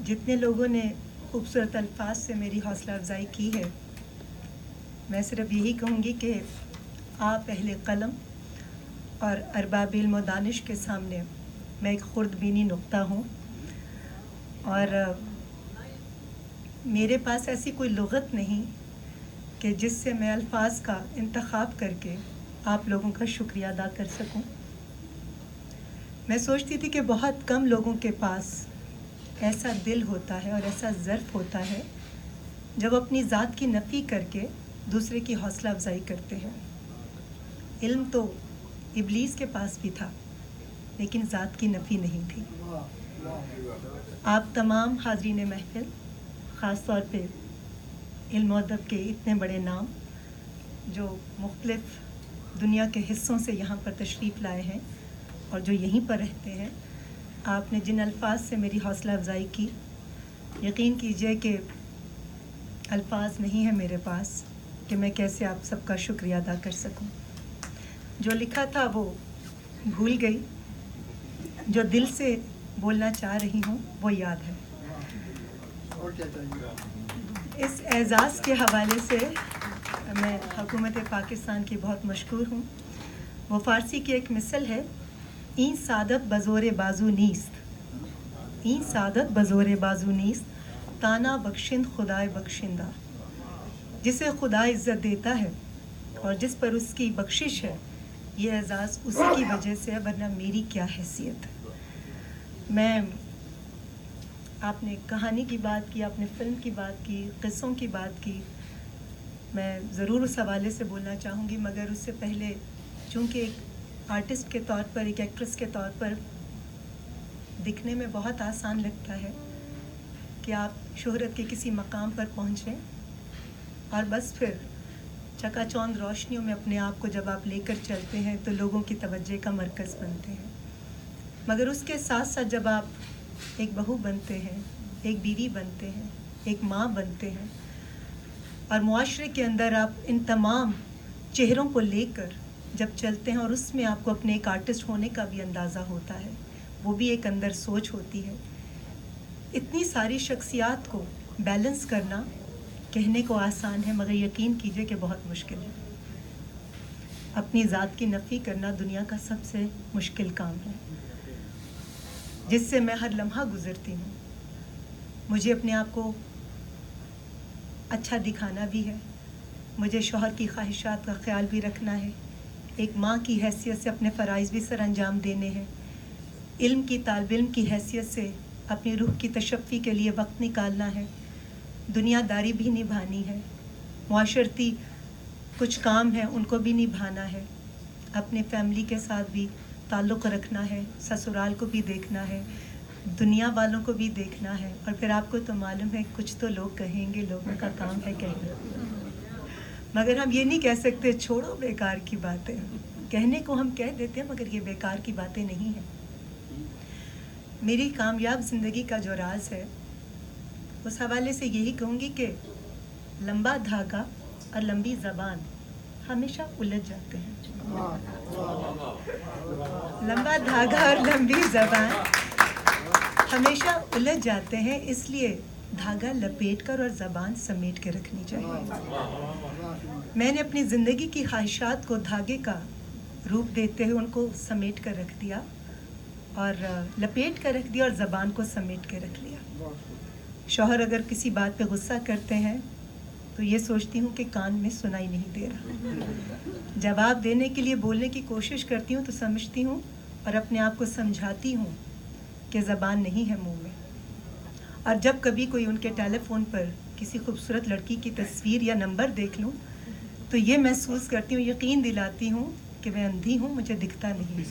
जितने लोगों ने खूबसूरत अल्फाज से मेरी हौसला अफजाई की है, मैं सिर्फ यही कहूँगी कि आप अहले कलम और अरबाब इल्म व दानिश के सामने मैं एक खुर्दबीनी नुक्ता हूँ और मेरे पास ऐसी कोई लुग़त नहीं कि जिससे मैं अल्फाज का इंतखाब करके आप लोगों का शुक्रिया अदा कर सकूं। मैं सोचती थी कि बहुत कम लोगों के पास ऐसा दिल होता है और ऐसा ज़र्फ़ होता है जब अपनी ज़ात की नफ़ी करके दूसरे की हौसला अफजाई करते हैं। इल्म तो इब्लीस के पास भी था, लेकिन ज़ात की नफ़ी नहीं थी। आप तमाम हाज़रीन महफ़िल, ख़ास तौर पे इल्म अदब के इतने बड़े नाम जो मुख्तलिफ़ दुनिया के हिस्सों से यहाँ पर तशरीफ़ लाए हैं और जो यहीं पर रहते हैं, आपने जिन अल्फाज से मेरी हौसला अफजाई की, यकीन कीजिए कि अल्फाज नहीं है मेरे पास कि मैं कैसे आप सबका शुक्रिया अदा कर सकूं। जो लिखा था वो भूल गई, जो दिल से बोलना चाह रही हूँ वो याद है। इस एज़ाज़ के हवाले से मैं हुकूमत पाकिस्तान की बहुत मशकूर हूँ। वो फ़ारसी की एक मिसल है, ई सादत बज़ोर बाजू नीस्त, ई सादत बज़ोर बाजू नीस्त, ताना बख्शिंद खुदाए बख्शिंदा। जिसे खुदा इज़्ज़त देता है और जिस पर उसकी बख्शिश है, ये एज़ाज़ उसी की वजह से है, वरना मेरी क्या हैसियत है। मैं आपने कहानी की बात की, आपने फ़िल्म की बात की, क़िस्सों की बात की, मैं ज़रूर उस हवाले से बोलना चाहूँगी, मगर उससे पहले चूँकि एक आर्टिस्ट के तौर पर, एक एक्ट्रेस के तौर पर दिखने में बहुत आसान लगता है कि आप शोहरत के किसी मकाम पर पहुँचें और बस फिर चकाचौंध रोशनियों में अपने आप को जब आप लेकर चलते हैं तो लोगों की तवज्जो का मरकज़ बनते हैं। मगर उसके साथ साथ जब आप एक बहू बनते हैं, एक बीवी बनते हैं, एक माँ बनते हैं और मुआशरे के अंदर आप इन तमाम चेहरों को लेकर जब चलते हैं और उसमें आपको अपने एक आर्टिस्ट होने का भी अंदाज़ा होता है, वो भी एक अंदर सोच होती है। इतनी सारी शख्सियात को बैलेंस करना कहने को आसान है, मगर यकीन कीजिए कि बहुत मुश्किल है। अपनी ज़ात की नफ़ी करना दुनिया का सबसे मुश्किल काम है, जिससे मैं हर लम्हा गुज़रती हूँ। मुझे अपने आप को अच्छा दिखाना भी है, मुझे शौहर की ख्वाहिशात का ख्याल भी रखना है, एक माँ की हैसियत से अपने फ़राइज़ भी सर अंजाम देने हैं, इल्म की तालिब इल्म की हैसियत से अपनी रूह की तशफ़ी के लिए वक्त निकालना है, दुनियादारी भी निभानी है, मुआशरती कुछ काम हैं उनको भी निभाना है, अपने फैमिली के साथ भी ताल्लुक़ रखना है, ससुराल को भी देखना है, दुनिया वालों को भी देखना है। और फिर आपको तो मालूम है कुछ तो लोग कहेंगे, लोगों का काम है कहना, मगर हम ये नहीं कह सकते छोड़ो बेकार की बातें। कहने को हम कह देते हैं, मगर ये बेकार की बातें नहीं हैं। मेरी कामयाब ज़िंदगी का जो राज है, उस हवाले से यही कहूँगी कि लंबा धागा और लंबी ज़बान हमेशा उलझ जाते हैं। लंबा धागा और लंबी ज़बान हमेशा उलझ जाते हैं, इसलिए धागा लपेट कर और ज़बान समेट के रखनी चाहिए। मैंने अपनी ज़िंदगी की ख्वाहिशात को धागे का रूप देते हुए उनको समेट कर रख दिया और लपेट कर रख दिया और ज़बान को समेट के रख लिया। शौहर अगर किसी बात पे गुस्सा करते हैं तो ये सोचती हूँ कि कान में सुनाई नहीं दे रहा। जवाब देने के लिए बोलने की कोशिश करती हूँ तो समझती हूँ और अपने आप को समझाती हूँ कि ज़बान नहीं है मुंह में। और जब कभी कोई उनके टेलीफोन पर किसी खूबसूरत लड़की की तस्वीर या नंबर देख लूँ तो ये महसूस करती हूँ, यकीन दिलाती हूँ कि मैं अंधी हूँ, मुझे दिखता नहीं।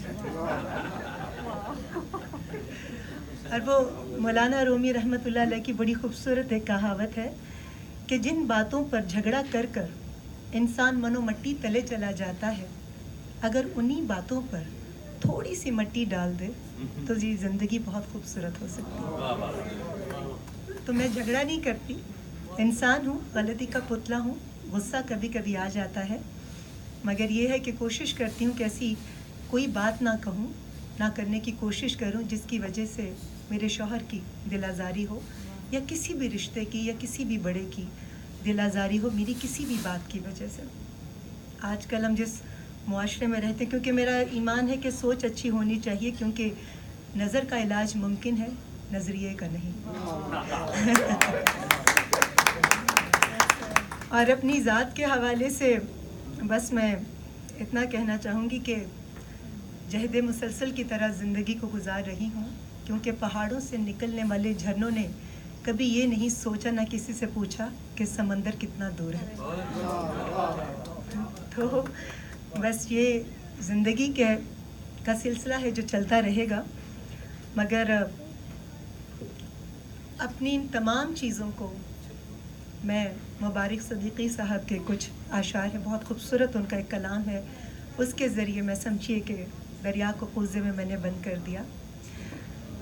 और वो मौलाना रूमी रहमतुल्लाह अलैह की बड़ी खूबसूरत एक कहावत है कि जिन बातों पर झगड़ा कर कर इंसान मनो मट्टी तले चला जाता है, अगर उन्हीं बातों पर थोड़ी सी मिट्टी डाल दे तो ये ज़िंदगी बहुत खूबसूरत हो सकती है। तो मैं झगड़ा नहीं करती, इंसान हूँ, गलती का पुतला हूँ, गुस्सा कभी कभी आ जाता है, मगर ये है कि कोशिश करती हूँ कि ऐसी कोई बात ना कहूँ, ना करने की कोशिश करूँ जिसकी वजह से میرے شوہر کی دل آزاری ہو یا کسی بھی رشتے کی یا کسی بھی بڑے کی دل آزاری ہو میری کسی بھی بات کی وجہ سے. آج کل ہم جس معاشرے میں رہتے ہیں, کیونکہ میرا ایمان ہے کہ سوچ اچھی ہونی چاہیے, کیونکہ نظر کا علاج ممکن ہے, نظریے کا نہیں. اور اپنی ذات کے حوالے سے بس میں اتنا کہنا چاہوں گی کہ جہد مسلسل کی طرح زندگی کو گزار رہی ہوں, کیونکہ پہاڑوں سے نکلنے والے جھرنوں نے کبھی یہ نہیں سوچا, نہ کسی سے پوچھا کہ سمندر کتنا دور ہے. تو بس یہ زندگی کا سلسلہ ہے جو چلتا رہے گا, مگر اپنی ان تمام چیزوں کو میں مبارک صدیقی صاحب کے کچھ اشعار ہیں, بہت خوبصورت ان کا ایک کلام ہے, اس کے ذریعے میں سمجھیے کہ دریا کو قوزے میں میں نے بند کر دیا.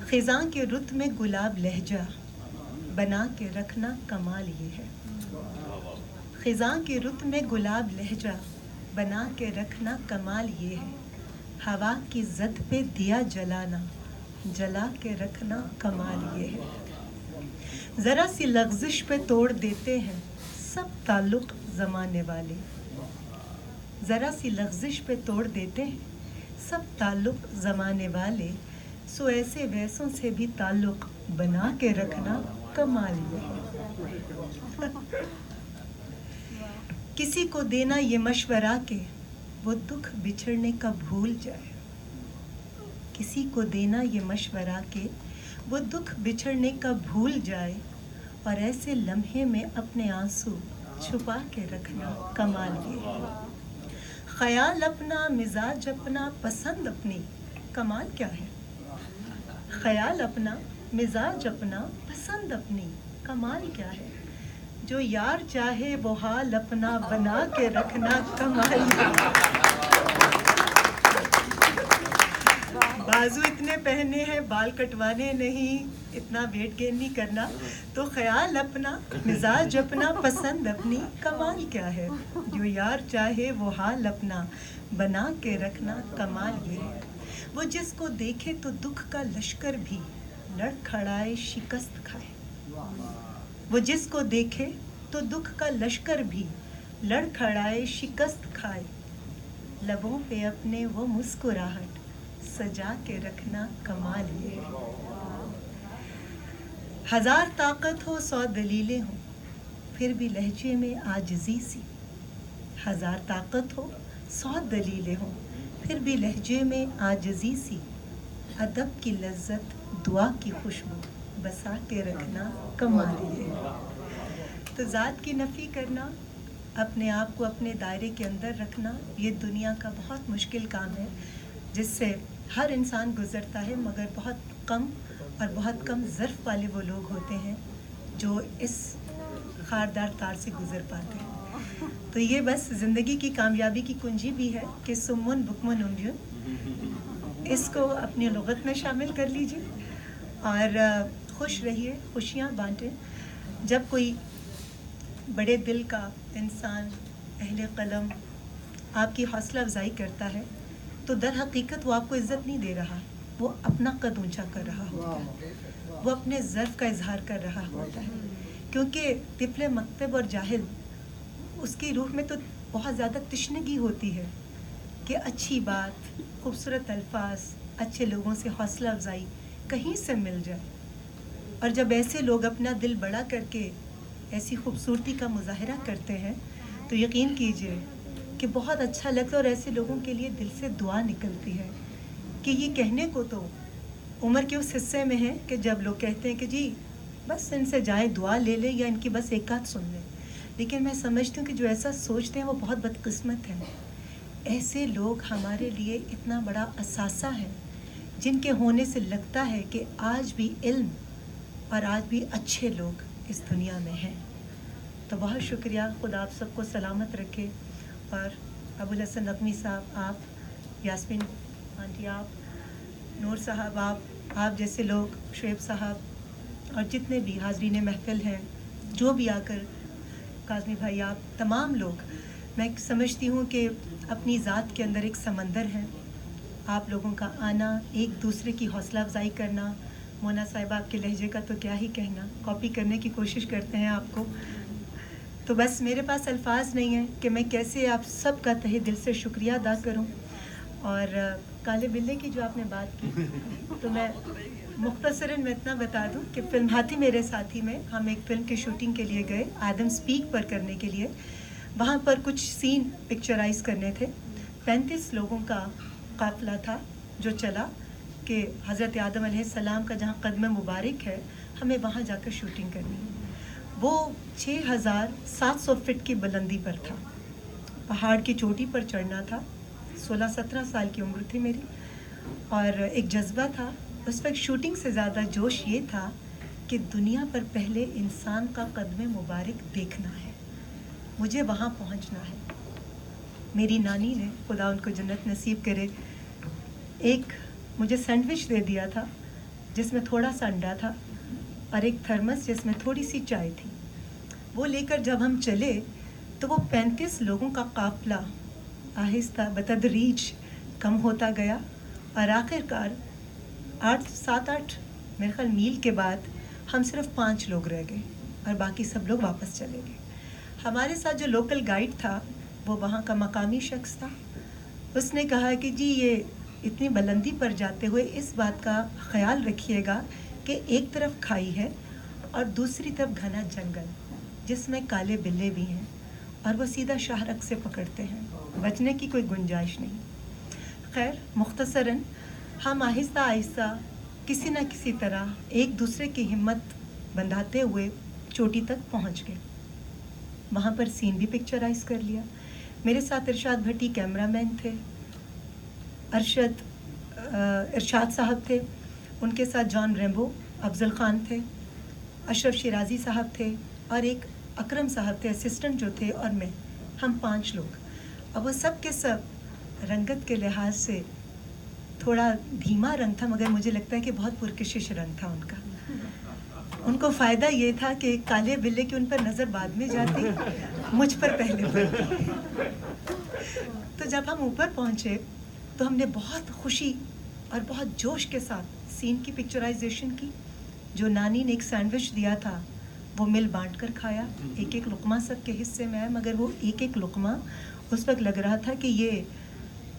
خزاں کے رت میں گلاب لہجہ بنا کے رکھنا کمال یہ ہے. خزاں کے رت میں گلاب لہجہ بنا کے رکھنا کمال یہ ہے. ہوا کی زد پہ دیا جلانا جلا کے رکھنا کمال یہ ہے. ذرا سی لغزش پہ توڑ دیتے ہیں سب تعلق زمانے والے. ذرا سی لغزش پہ توڑ دیتے ہیں سب تعلق زمانے والے. سو ایسے ویسوں سے بھی تعلق بنا کے رکھنا کمال یہ ہے. کسی کو دینا یہ مشورہ کہ وہ دکھ بچھڑنے کا بھول جائے. کسی کو دینا یہ مشورہ کہ وہ دکھ بچھڑنے کا بھول جائے, اور ایسے لمحے میں اپنے آنسو چھپا کے رکھنا کمال یہ ہے. خیال اپنا مزاج اپنا پسند اپنی کمال کیا ہے. خیال اپنا مزاج اپنا پسند اپنی کمال کیا ہے. جو یار چاہے وہ حال اپنا بنا کے رکھنا کمال یہ ہے. بازو اتنے پہنے ہیں بال کٹوانے نہیں, اتنا ویٹ گین نہیں کرنا, تو خیال اپنا مزاج اپنا پسند اپنی کمال کیا ہے. جو یار چاہے وہ حال اپنا بنا کے رکھنا کمال یہ ہے. وہ جس کو دیکھے تو دکھ کا لشکر بھی لڑ کھڑائے شکست کھائے. وہ جس کو دیکھے تو دکھ کا لشکر بھی لڑ کھڑائے شکست کھائے. لبوں پہ اپنے وہ مسکراہٹ سجا کے رکھنا کمال یہ ہے. ہزار طاقت ہو 100 دلیلیں ہوں پھر بھی لہجے میں عاجزی سی. ہزار طاقت ہو 100 دلیلیں ہوں پھر بھی لہجے میں عاجزی سی. ادب کی لذت دعا کی خوشبو بسا کے رکھنا کمال یہ ہے. تو ذات کی نفی کرنا, اپنے آپ کو اپنے دائرے کے اندر رکھنا, یہ دنیا کا بہت مشکل کام ہے جس سے ہر انسان گزرتا ہے, مگر بہت کم اور بہت کم ظرف والے وہ لوگ ہوتے ہیں جو اس خاردار تار سے گزر پاتے ہیں. تو یہ بس زندگی کی کامیابی کی کنجی بھی ہے کہ سمن بکمن انڈین, اس کو اپنی لغت میں شامل کر لیجئے اور خوش رہیے, خوشیاں بانٹیں. جب کوئی بڑے دل کا انسان اہل قلم آپ کی حوصلہ افزائی کرتا ہے تو در حقیقت وہ آپ کو عزت نہیں دے رہا, وہ اپنا قد اونچا کر رہا ہوتا ہے, وہ اپنے ظرف کا اظہار کر رہا ہوتا ہے. کیونکہ طفل مکتب اور جاہل, اس کی روح میں تو بہت زیادہ تشنگی ہوتی ہے کہ اچھی بات, خوبصورت الفاظ, اچھے لوگوں سے حوصلہ افزائی کہیں سے مل جائے. اور جب ایسے لوگ اپنا دل بڑا کر کے ایسی خوبصورتی کا مظاہرہ کرتے ہیں تو یقین کیجئے کہ بہت اچھا لگتا ہے, اور ایسے لوگوں کے لیے دل سے دعا نکلتی ہے کہ یہ کہنے کو تو عمر کے اس حصے میں ہے کہ جب لوگ کہتے ہیں کہ جی بس ان سے جائیں دعا لے لیں یا ان کی بس ایک آدھ سن لیں. لیکن میں سمجھتی ہوں کہ جو ایسا سوچتے ہیں وہ بہت بدقسمت ہیں. ایسے لوگ ہمارے لیے اتنا بڑا اثاثہ ہے جن کے ہونے سے لگتا ہے کہ آج بھی علم اور آج بھی اچھے لوگ اس دنیا میں ہیں. تو بہت شکریہ, خدا آپ سب کو سلامت رکھے. اور ابو الحسن نقوی صاحب, آپ, یاسمین آنٹی, آپ, نور صاحب, آپ جیسے لوگ, شعیب صاحب اور جتنے بھی حاضرین محفل ہیں, جو بھی آ کر, کاظمی بھائی, آپ تمام لوگ, میں سمجھتی ہوں کہ اپنی ذات کے اندر ایک سمندر ہے. آپ لوگوں کا آنا, ایک دوسرے کی حوصلہ افزائی کرنا, मोना साहिबा, आपके लहजे का तो क्या ही कहना, कॉपी करने की कोशिश करते हैं आपको, तो बस मेरे पास अल्फाज नहीं है कि मैं कैसे आप सब का तहे दिल से शुक्रिया अदा करूं। और काले बिल्ले की जो आपने बात की, तो मैं मुख्तसरन मैं इतना बता दूं कि फिल्म हाथी मेरे साथी में हम एक फ़िल्म की शूटिंग के लिए गए, आदम स्पीक पर करने के लिए। वहाँ पर कुछ सीन पिक्चराइज़ करने थे। 35 लोगों का काफ़िला था जो चला कि हज़रत आदम अलैहिस्सलाम का जहाँ कदम मुबारक है, हमें वहाँ जाकर शूटिंग करनी है। वो 6700 फीट की बुलंदी पर था, पहाड़ की चोटी पर चढ़ना था। 16-17 साल की उम्र थी मेरी, और एक जज्बा था उस वक्त। शूटिंग से ज़्यादा जोश ये था कि दुनिया पर पहले इंसान का कदम मुबारक देखना है, मुझे वहाँ पहुँचना है। मेरी नानी ने, खुदा उनको जन्नत नसीब करे, एक मुझे सैंडविच दे दिया था जिसमें थोड़ा सा अंडा था और एक थर्मस जिसमें थोड़ी सी चाय थी। वो लेकर जब हम चले तो वो 35 लोगों का काफ़िला आहिस्ता बतदरीज कम होता गया और आखिरकार 7-8 मेरे ख्याल मील के बाद हम सिर्फ 5 लोग रह गए और बाकी सब लोग वापस चले गए। हमारे साथ जो लोकल गाइड था वो वहाँ का मकामी शख्स था। उसने कहा कि जी ये इतनी बुलंदी पर जाते हुए इस बात का ख्याल रखिएगा कि एक तरफ खाई है और दूसरी तरफ घना जंगल जिसमें काले बिल्ले भी हैं और वो सीधा शाहरग से पकड़ते हैं, बचने की कोई गुंजाइश नहीं। खैर मुख्तसरन हम आहिस्ता आहिस्ता किसी न किसी तरह एक दूसरे की हिम्मत बंधाते हुए चोटी तक पहुंच गए। वहाँ पर सीन भी पिक्चराइज़ कर लिया। मेरे साथ इरशाद भट्टी कैमरामैन थे, इरशाद साहब थे, उनके साथ जॉन रेम्बो, अफजल ख़ान थे, अशरफ शिराजी साहब थे और एक अकरम साहब थे असिस्टेंट जो थे, और मैं, हम 5 लोग। अब वो सब के सब रंगत के लिहाज से थोड़ा धीमा रंग था, मगर मुझे लगता है कि बहुत पुरकशिश रंग था उनका। उनको फ़ायदा ये था कि काले बिल्ले की उन पर नज़र बाद में जाती, मुझ पर पहले पड़ती। तो जब हम ऊपर पहुँचे तो हमने बहुत खुशी और बहुत जोश के साथ सीन की पिक्चराइजेशन की। जो नानी ने एक सैंडविच दिया था वो मिल बांट कर खाया, एक एक लुक़मा सब के हिस्से में आया, मगर वो एक एक लुक़मा उस वक्त लग रहा था कि ये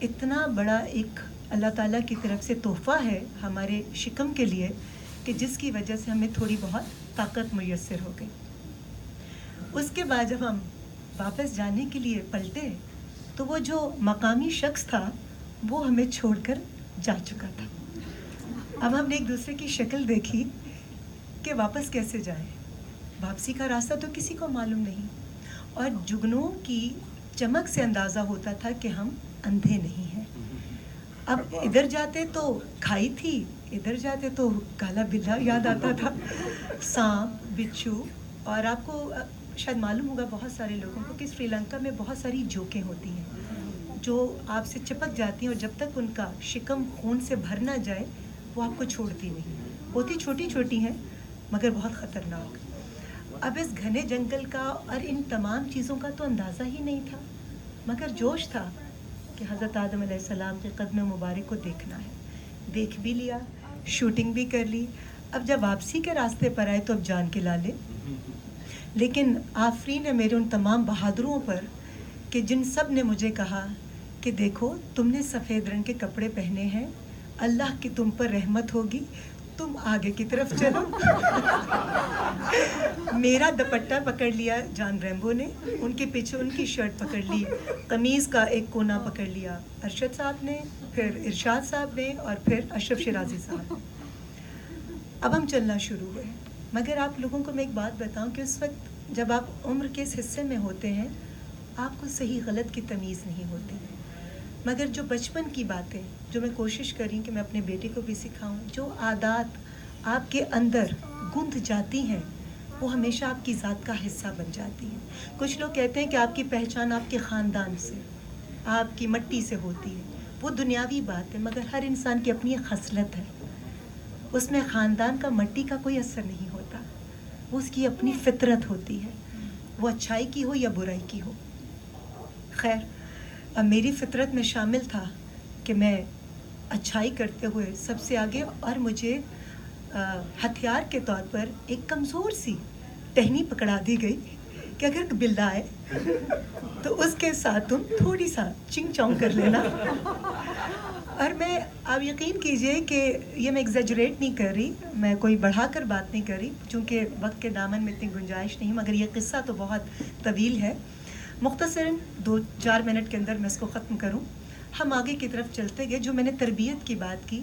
इतना बड़ा एक अल्लाह ताला की तरफ से तोहफ़ा है हमारे शिकम के लिए कि जिसकी वजह से हमें थोड़ी बहुत ताकत मुयस्सर हो गई। उसके बाद जब हम वापस जाने के लिए पलटे तो वो जो मकामी शख्स था वो हमें छोड़कर जा चुका था। अब हमने एक दूसरे की शक्ल देखी कि वापस कैसे जाएं। वापसी का रास्ता तो किसी को मालूम नहीं, और जुगनों की चमक से अंदाज़ा होता था कि हम अंधे नहीं हैं। अब इधर जाते तो खाई थी, इधर जाते तो काला बिल्ला याद आता था, सांप, बिच्छू। और आपको शायद मालूम होगा बहुत सारे लोगों को कि श्रीलंका में बहुत सारी जोकें होती हैं जो आपसे चिपक जाती हैं और जब तक उनका शिकम खून से भर ना जाए वो आपको छोड़ती नहीं। होती छोटी छोटी हैं मगर बहुत ख़तरनाक। अब इस घने जंगल का और इन तमाम चीज़ों का तो अंदाज़ा ही नहीं था, मगर जोश था कि हज़रत आदम अलैहिस्सलाम के कदम मुबारक को देखना है। देख भी लिया, शूटिंग भी कर ली। अब जब वापसी के रास्ते पर आए तो अब जान के लाले। लेकिन आफरीन है मेरे उन तमाम बहादुरों पर कि जिन सब ने मुझे कहा कि देखो तुमने सफ़ेद रंग के कपड़े पहने हैं, अल्लाह की तुम पर रहमत होगी, तुम आगे की तरफ चलो। मेरा दुपट्टा पकड़ लिया जॉन रेम्बो ने, उनके पीछे उनकी शर्ट पकड़ ली, कमीज़ का एक कोना पकड़ लिया अरशद साहब ने, फिर इरशाद साहब ने और फिर अशरफ शिराजी साहब ने। अब हम चलना शुरू हुए। मगर आप लोगों को मैं एक बात बताऊं कि उस वक्त जब आप उम्र के इस हिस्से में होते हैं आपको सही गलत की तमीज़ नहीं होती, मगर जो बचपन की बातें जो मैं कोशिश करी कि मैं अपने बेटे को भी सिखाऊं, जो आदत आपके अंदर गूंथ जाती हैं वो हमेशा आपकी ज़ात का हिस्सा बन जाती हैं। कुछ लोग कहते हैं कि आपकी पहचान आपके ख़ानदान से, आपकी मट्टी से होती है। वो दुनियावी बात है, मगर हर इंसान की अपनी एक खसलत है, उसमें ख़ानदान का, मट्टी का कोई असर नहीं होता। वो उसकी अपनी फितरत होती है, वो अच्छाई की हो या बुराई की हो। खैर अब मेरी फितरत में शामिल था कि मैं अच्छाई करते हुए सबसे आगे, और मुझे ہتھیار کے طور پر ایک کمزور سی ٹہنی پکڑا دی گئی کہ اگر بلا آئے تو اس کے ساتھ تم تھوڑی سا چنگ چونگ کر لینا. اور میں آپ یقین کیجئے کہ یہ میں ایگزیجریٹ نہیں کر رہی, میں کوئی بڑھا کر بات نہیں کر رہی, چونکہ وقت کے دامن میں اتنی گنجائش نہیں, مگر یہ قصہ تو بہت طویل ہے. مختصراً 2-4 منٹ کے اندر میں اس کو ختم کروں. ہم آگے کی طرف چلتے گئے. جو میں نے تربیت کی بات کی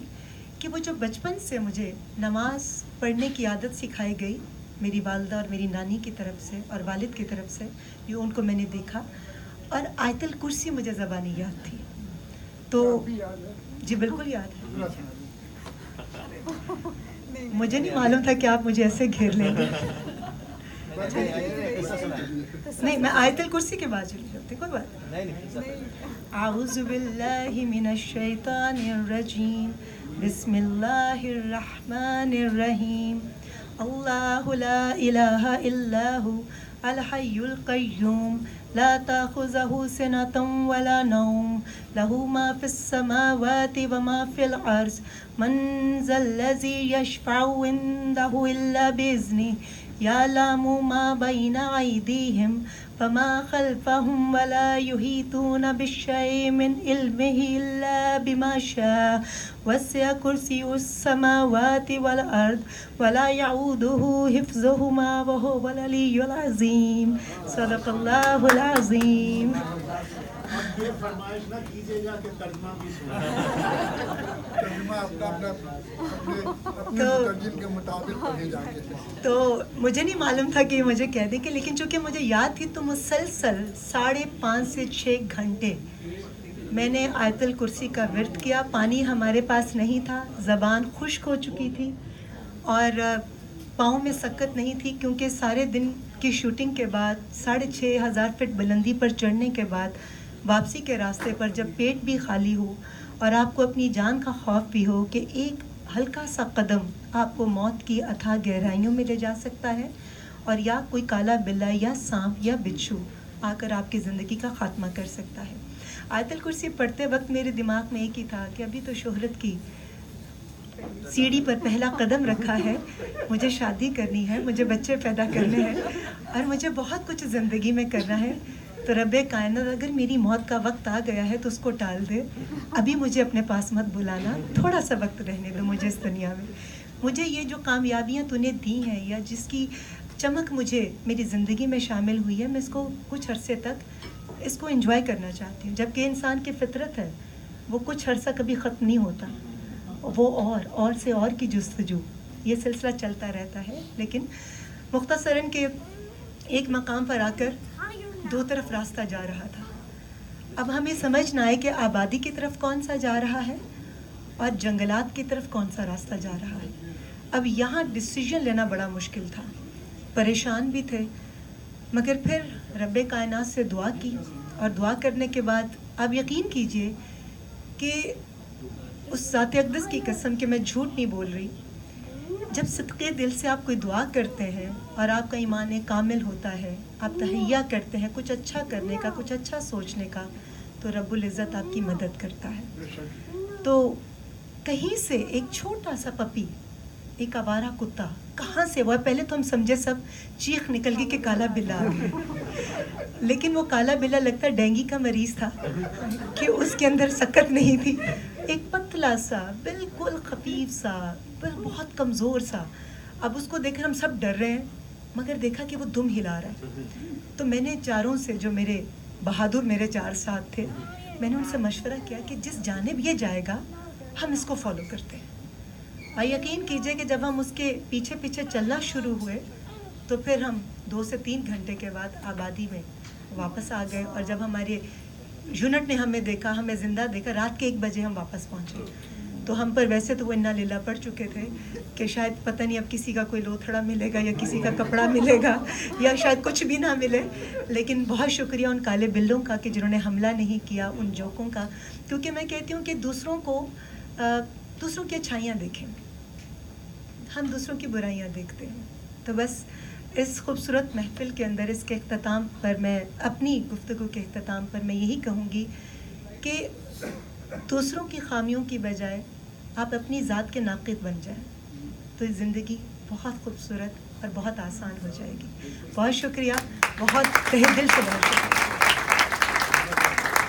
کہ وہ جو بچپن سے مجھے نماز پڑھنے کی عادت سکھائی گئی میری والدہ اور میری نانی کی طرف سے اور والد کی طرف سے, یہ ان کو میں نے دیکھا, اور آیت الکرسی مجھے زبانی یاد تھی. تو جی بالکل یاد ہے. مجھے نہیں معلوم تھا کہ آپ مجھے ایسے گھیر لیں گے. نہیں, میں آیت الکرسی کے بعد چلی جاتی, کوئی بات نہیں. اعوذ باللہ من الشیطان الرجیم, بسم اللہ الرحمن الرحیم. اللہ لا الہ الا ھو الحی القیوم لا تأخذہ سنۃ ولا نوم لہ ما فی السماوات وما فی الارض من ذا الذی یشفع عندہ الا بإذنہ یعلم ما بین ایدیہم وما خلفہم ولا یحیطون بشیء من علمہ الا بما شاء وسع کرسیہ السماوات والارض ولا یعودہ حفظہما وہو العلی العظیم. صدق اللہ العظیم. یہ فرمائش نہ کیجیے گا کہ ترجمہ بھی ترجمہ اپنے مترجم کے مطابق پڑھے جائیں گے. تو مجھے نہیں معلوم تھا کہ یہ مجھے کہہ دیں کہ, لیکن چونکہ مجھے یاد تھی تو مسلسل 5.5 سے 6 گھنٹے میں نے آیت الکرسی کا ورد کیا. پانی ہمارے پاس نہیں تھا, زبان خشک ہو چکی تھی اور پاؤں میں سکت نہیں تھی, کیونکہ سارے دن کی شوٹنگ کے بعد 6,500 فٹ بلندی پر چڑھنے کے بعد واپسی کے راستے پر جب پیٹ بھی خالی ہو اور آپ کو اپنی جان کا خوف بھی ہو کہ ایک ہلکا سا قدم آپ کو موت کی اتھاہ گہرائیوں میں لے جا سکتا ہے, اور یا کوئی کالا بلا یا سانپ یا بچھو آ کر آپ کی زندگی کا خاتمہ کر سکتا ہے. آیت الکرسی پڑھتے وقت میرے دماغ میں ایک ہی تھا کہ ابھی تو شہرت کی سیڑھی پر پہلا قدم رکھا ہے, مجھے شادی کرنی ہے, مجھے بچے پیدا کرنے ہیں اور مجھے بہت کچھ زندگی میں کرنا ہے. تو رب کائنات اگر میری موت کا وقت آ گیا ہے تو اس کو ٹال دے, ابھی مجھے اپنے پاس مت بلانا, تھوڑا سا وقت رہنے دو مجھے اس دنیا میں. مجھے یہ جو کامیابیاں تو نے دی ہیں یا جس کی چمک مجھے میری زندگی میں شامل ہوئی ہے, میں اس کو کچھ عرصے تک اس کو انجوائے کرنا چاہتی ہوں. جبکہ انسان کی فطرت ہے, وہ کچھ عرصہ کبھی ختم نہیں ہوتا, وہ اور سے اور کی جستجو, یہ سلسلہ چلتا رہتا ہے. لیکن مختصراً کہ ایک مقام پر آ کر 2 طرف راستہ جا رہا تھا. اب ہمیں سمجھ نہ آئے کہ آبادی کی طرف کون سا جا رہا ہے اور جنگلات کی طرف کون سا راستہ جا رہا ہے. اب یہاں ڈیسیژن لینا بڑا مشکل تھا, پریشان بھی تھے, مگر پھر رب کائنات سے دعا کی, اور دعا کرنے کے بعد آپ یقین کیجئے کہ اس ذات اقدس کی قسم کہ میں جھوٹ نہیں بول رہی, جب صدقے دل سے آپ کوئی دعا کرتے ہیں اور آپ کا ایمان کامل ہوتا ہے, آپ تہیہ کرتے ہیں کچھ اچھا کرنے کا, کچھ اچھا سوچنے کا, تو رب العزت آپ کی مدد کرتا ہے. تو کہیں سے ایک چھوٹا سا پپی, ایک آوارہ کتا کہاں سے وہ, پہلے تو ہم سمجھے سب چیخ نکل گئی کہ کالا بلا آ گیا, لیکن وہ کالا بلا لگتا ڈینگی کا مریض تھا کہ اس کے اندر سکت نہیں تھی. ایک پتلا سا بالکل خفیف سا بہت کمزور سا. اب اس کو دیکھ کر ہم سب ڈر رہے ہیں, مگر دیکھا کہ وہ دم ہلا رہا ہے. تو میں نے چاروں سے, جو میرے بہادر میرے 4 ساتھ تھے, میں نے ان سے مشورہ کیا کہ جس جانب یہ جائے گا ہم اس کو فالو کرتے ہیں. اور یقین کیجئے کہ جب ہم اس کے پیچھے پیچھے چلنا شروع ہوئے تو پھر ہم 2 سے 3 گھنٹے کے بعد آبادی میں واپس آ گئے. اور جب ہمارے یونٹ نے ہمیں دیکھا, ہمیں زندہ دیکھا, رات کے 1 بجے ہم واپس پہنچے. تو ہم پر ویسے تو وہ انا لیلا پڑ چکے تھے کہ شاید پتہ نہیں اب کسی کا کوئی لوتھڑا ملے گا یا کسی کا کپڑا ملے گا یا شاید کچھ بھی نہ ملے. لیکن بہت شکریہ ان کالے بلوں کا کہ جنہوں نے حملہ نہیں کیا, ان جوکوں کا, کیونکہ میں کہتی ہوں کہ دوسروں کی اچھائیاں دیکھیں, ہم دوسروں کی برائیاں دیکھتے ہیں. تو بس اس خوبصورت محفل کے اندر, اس کے اختتام پر, میں اپنی گفتگو کے اختتام پر میں یہی کہوں گی کہ دوسروں کی خامیوں کی بجائے آپ اپنی ذات کے ناقد بن جائیں. تو زندگی بہت خوبصورت اور بہت آسان ہو جائے گی. بہت شکریہ, بہت تہہ دل سے بہت شکریہ.